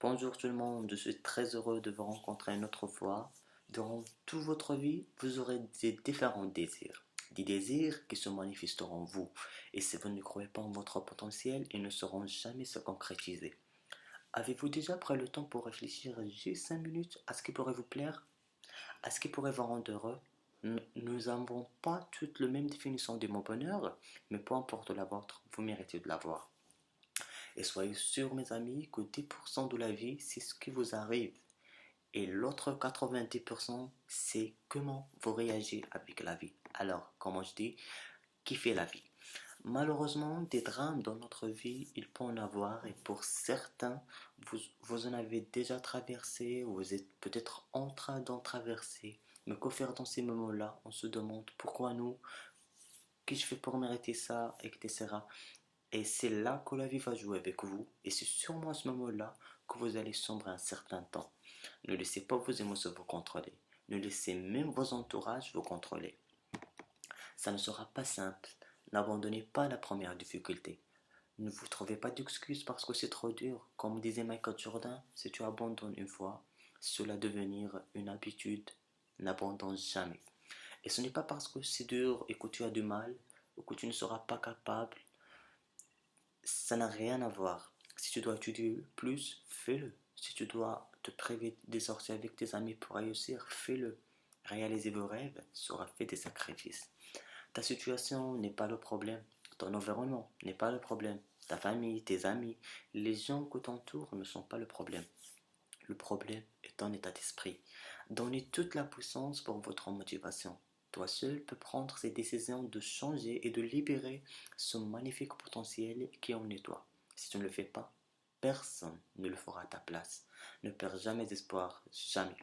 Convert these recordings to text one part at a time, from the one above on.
Bonjour tout le monde, je suis très heureux de vous rencontrer une autre fois. Durant toute votre vie, vous aurez des différents désirs. Des désirs qui se manifesteront en vous. Et si vous ne croyez pas en votre potentiel, ils ne seront jamais se concrétiser. Avez-vous déjà pris le temps pour réfléchir juste 5 minutes à ce qui pourrait vous plaire, à ce qui pourrait vous rendre heureux? Nous n'avons pas toutes la même définition du mot bonheur, mais peu importe la vôtre, vous méritez de l'avoir. Et soyez sûrs, mes amis, que 10% de la vie, c'est ce qui vous arrive. Et l'autre 90%, c'est comment vous réagissez avec la vie. Alors, comme je dis, kiffez la vie. Malheureusement, des drames dans notre vie, il peut en avoir. Et pour certains, vous en avez déjà traversé, ou vous êtes peut-être en train d'en traverser. Mais que faire dans ces moments-là? On se demande pourquoi nous, qu'est-ce que je fais pour mériter ça, etc. Et c'est là que la vie va jouer avec vous. Et c'est sûrement à ce moment-là que vous allez sombrer un certain temps. Ne laissez pas vos émotions vous contrôler. Ne laissez même vos entourages vous contrôler. Ça ne sera pas simple. N'abandonnez pas la première difficulté. Ne vous trouvez pas d'excuses parce que c'est trop dur. Comme disait Michael Jordan, si tu abandonnes une fois, cela devenir une habitude. N'abandonne jamais. Et ce n'est pas parce que c'est dur et que tu as du mal ou que tu ne seras pas capable. Ça n'a rien à voir. Si tu dois étudier plus, fais-le. Si tu dois te priver de sortir avec tes amis pour réussir, fais-le. Réaliser vos rêves sera fait des sacrifices. Ta situation n'est pas le problème. Ton environnement n'est pas le problème. Ta famille, tes amis, les gens qui t'entourent ne sont pas le problème. Le problème est ton état d'esprit. Donnez toute la puissance pour votre motivation. Toi seul peux prendre ces décisions de changer et de libérer ce magnifique potentiel qui est en toi. Si tu ne le fais pas, personne ne le fera à ta place. Ne perds jamais espoir, jamais.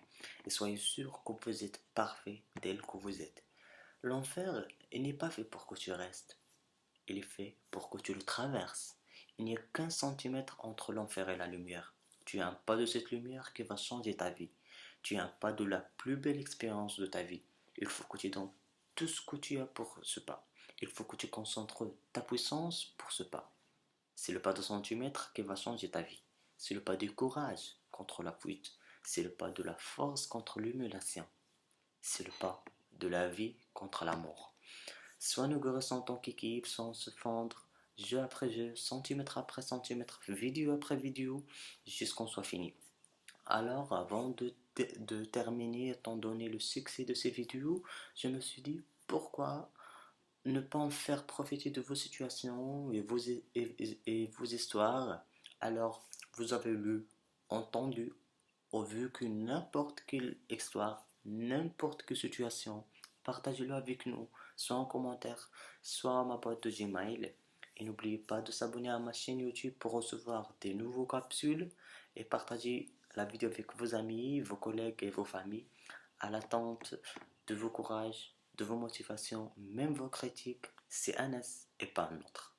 Et soyez sûr que vous êtes parfait tel que vous êtes. L'enfer, il n'est pas fait pour que tu restes. Il est fait pour que tu le traverses. Il n'y a qu'un centimètre entre l'enfer et la lumière. Tu as un pas de cette lumière qui va changer ta vie. Tu as un pas de la plus belle expérience de ta vie. Il faut que tu donnes tout ce que tu as pour ce pas. Il faut que tu concentres ta puissance pour ce pas. C'est le pas de centimètre qui va changer ta vie. C'est le pas du courage contre la fuite. C'est le pas de la force contre l'humiliation. C'est le pas de la vie contre la mort. Soit nous guérissons en tant qu'équipe sans se fendre, jeu après jeu, centimètre après centimètre, vidéo après vidéo, jusqu'on soit fini. Alors, avant de terminer, étant donné le succès de ces vidéos, je me suis dit pourquoi ne pas en faire profiter de vos situations et vos histoires. Alors, vous avez lu, entendu ou vu que n'importe quelle histoire, n'importe quelle situation, partagez-le avec nous, soit en commentaire, soit à ma boîte de Gmail. Et n'oubliez pas de s'abonner à ma chaîne YouTube pour recevoir des nouveaux capsules et partager la vidéo avec vos amis, vos collègues et vos familles à l'attente de vos courages, de vos motivations, même vos critiques. C'est un et pas un autre.